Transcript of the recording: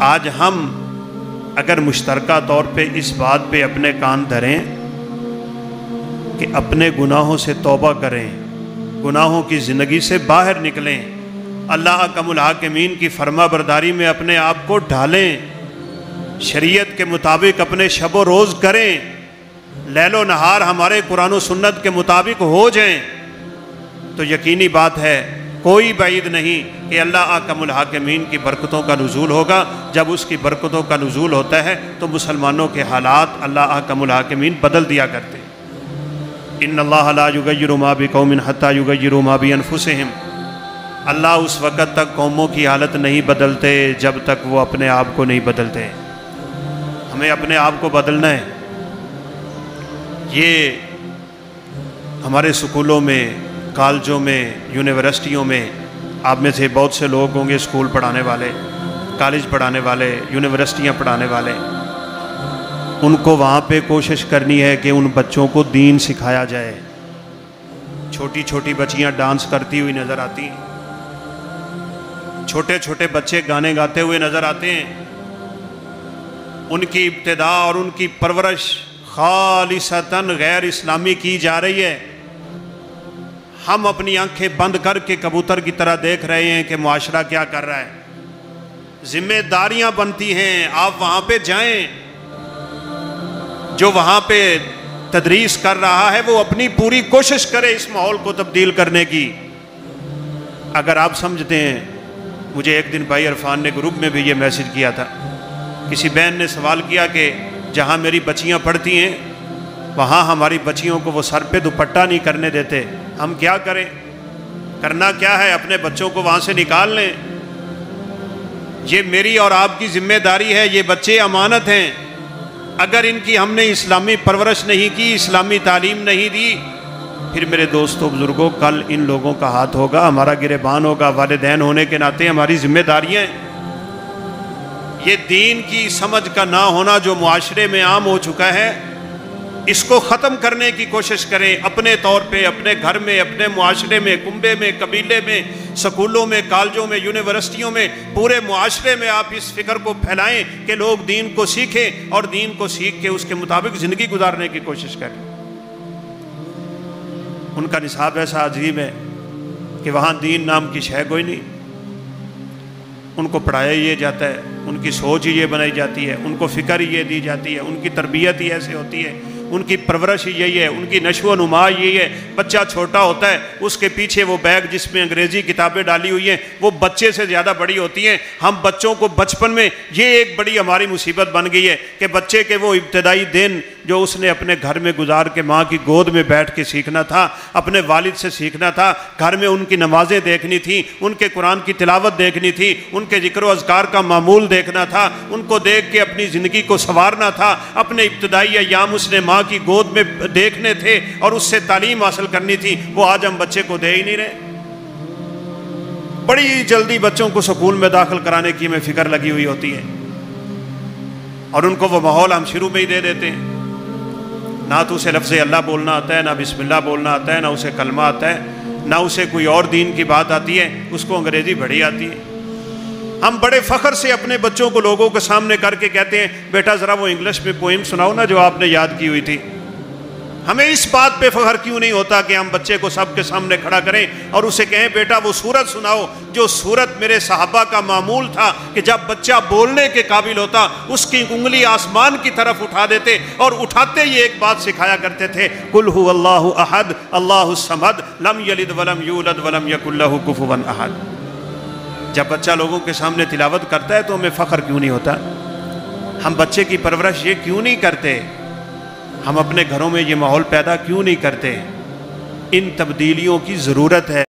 آج ہم اگر مشترکہ طور پہ اس بات پہ اپنے کان دھریں کہ اپنے گناہوں سے توبہ کریں، گناہوں کی زندگی سے باہر نکلیں، اللہ احکم الحاکمین کی فرما برداری میں اپنے آپ کو ڈھالیں، شریعت کے مطابق اپنے شب و روز کریں، لیل و نہار ہمارے قرآن و سنت کے مطابق ہو جائیں، تو یقینی بات ہے کوئی بعید نہیں کہ اللہ احکم الحاکمین کی برکتوں کا نزول ہوگا۔ جب اس کی برکتوں کا نزول ہوتا ہے تو مسلمانوں کے حالات اللہ احکم الحاکمین بدل دیا کرتے ہیں۔ ان اللہ لا یغیر ما بقوم حتی یغیروا ما بانفسہم، اللہ اس وقت تک قوموں کی حالت نہیں بدلتے جب تک وہ اپنے آپ کو نہیں بدلتے۔ ہمیں اپنے آپ کو بدلنا ہے۔ یہ ہمارے سکولوں میں، کالجوں میں، یونیورسٹیوں میں، آپ میں سے بہت سے لوگ ہوں گے اسکول پڑھانے والے، کالج پڑھانے والے، یونیورسٹیاں پڑھانے والے، ان کو وہاں پہ کوشش کرنی ہے کہ ان بچوں کو دین سکھایا جائے۔ چھوٹی چھوٹی بچیاں ڈانس کرتی ہوئی نظر آتی ہیں، چھوٹے چھوٹے بچے گانے گاتے ہوئے نظر آتے ہیں، ان کی ابتدا اور ان کی پرورش خالصتاً غیر اسلامی کی جا رہی ہے۔ ہم اپنی آنکھیں بند کر کے کبوتر کی طرح دیکھ رہے ہیں کہ معاشرہ کیا کر رہا ہے۔ ذمہ داریاں بنتی ہیں، آپ وہاں پہ جائیں، جو وہاں پہ تدریس کر رہا ہے وہ اپنی پوری کوشش کرے اس ماحول کو تبدیل کرنے کی۔ اگر آپ سمجھتے ہیں، مجھے ایک دن بھائی عرفان نے گروپ میں بھی یہ میسج کیا تھا، کسی بہن نے سوال کیا کہ جہاں میری بچیاں پڑھتی ہیں وہاں ہماری بچیوں کو وہ سر پہ دوپٹہ نہیں کرنے دیتے، ہم کیا کریں؟ کرنا کیا ہے؟ اپنے بچوں کو وہاں سے نکال لیں۔ یہ میری اور آپ کی ذمہ داری ہے، یہ بچے امانت ہیں۔ اگر ان کی ہم نے اسلامی پرورش نہیں کی، اسلامی تعلیم نہیں دی، پھر میرے دوستوں بزرگوں کل ان لوگوں کا ہاتھ ہوگا، ہمارا گریبان ہوگا۔ والدین ہونے کے ناطے ہماری ذمہ داریاں ہیں۔ یہ دین کی سمجھ کا نہ ہونا جو معاشرے میں عام ہو چکا ہے، اس کو ختم کرنے کی کوشش کریں اپنے طور پہ، اپنے گھر میں، اپنے معاشرے میں، کنبے میں، قبیلے میں، سکولوں میں، کالجوں میں، یونیورسٹیوں میں، پورے معاشرے میں آپ اس فکر کو پھیلائیں کہ لوگ دین کو سیکھیں اور دین کو سیکھ کے اس کے مطابق زندگی گزارنے کی کوشش کریں۔ ان کا نصاب ایسا عجیب ہے کہ وہاں دین نام کی شے کوئی نہیں، ان کو پڑھایا یہ جاتا ہے، ان کی سوچ ہی یہ بنائی جاتی ہے، ان کو فکر ہی یہ دی جاتی ہے، ان کی تربیت ہی ایسے ہوتی ہے، ان کی پرورش ہی یہی ہے، ان کی نشو و نما یہی ہے۔ بچہ چھوٹا ہوتا ہے، اس کے پیچھے وہ بیگ جس میں انگریزی کتابیں ڈالی ہوئی ہیں وہ بچے سے زیادہ بڑی ہوتی ہیں۔ ہم بچوں کو بچپن میں، یہ ایک بڑی ہماری مصیبت بن گئی ہے کہ بچے کے وہ ابتدائی دن جو اس نے اپنے گھر میں گزار کے ماں کی گود میں بیٹھ کے سیکھنا تھا، اپنے والد سے سیکھنا تھا، گھر میں ان کی نمازیں دیکھنی تھی، ان کے قرآن کی تلاوت دیکھنی تھی، ان کے ذکر و اذکار کا معمول دیکھنا تھا، ان کو دیکھ کے اپنی زندگی کو سنوارنا تھا، اپنے ابتدائی ایام اس نے ماں کی گود میں دیکھنے تھے اور اس سے تعلیم حاصل کرنی تھی۔ وہ آج ہم بچے کو دے ہی نہیں رہے۔ بڑی جلدی بچوں کو سکول میں داخل کرانے کی ہمیں فکر لگی ہوئی ہوتی ہے اور ان کو وہ ماحول ہم شروع میں ہی دے دیتے ہیں۔ نہ تو اسے لفظ اللہ بولنا آتا ہے، نہ بسم اللہ بولنا آتا ہے، نہ اسے کلمہ آتا ہے، نہ اسے کوئی اور دین کی بات آتی ہے، اس کو انگریزی بڑی آتی ہے۔ ہم بڑے فخر سے اپنے بچوں کو لوگوں کے سامنے کر کے کہتے ہیں بیٹا ذرا وہ انگلش میں پوئم سناؤ نا جو آپ نے یاد کی ہوئی تھی۔ ہمیں اس بات پہ فخر کیوں نہیں ہوتا کہ ہم بچے کو سب کے سامنے کھڑا کریں اور اسے کہیں بیٹا وہ سورت سناؤ جو سورت میرے صحابہ کا معمول تھا کہ جب بچہ بولنے کے قابل ہوتا اس کی انگلی آسمان کی طرف اٹھا دیتے اور اٹھاتے ہی ایک بات سکھایا کرتے تھے، قل هو اللہ احد اللہ الصمد لم یلد ولم یولد ولم یکن لہ کفوا احد۔ جب بچہ لوگوں کے سامنے تلاوت کرتا ہے تو ہمیں فخر کیوں نہیں ہوتا؟ ہم بچے کی پرورش یہ کیوں نہیں کرتے؟ ہم اپنے گھروں میں یہ ماحول پیدا کیوں نہیں کرتے؟ ان تبدیلیوں کی ضرورت ہے۔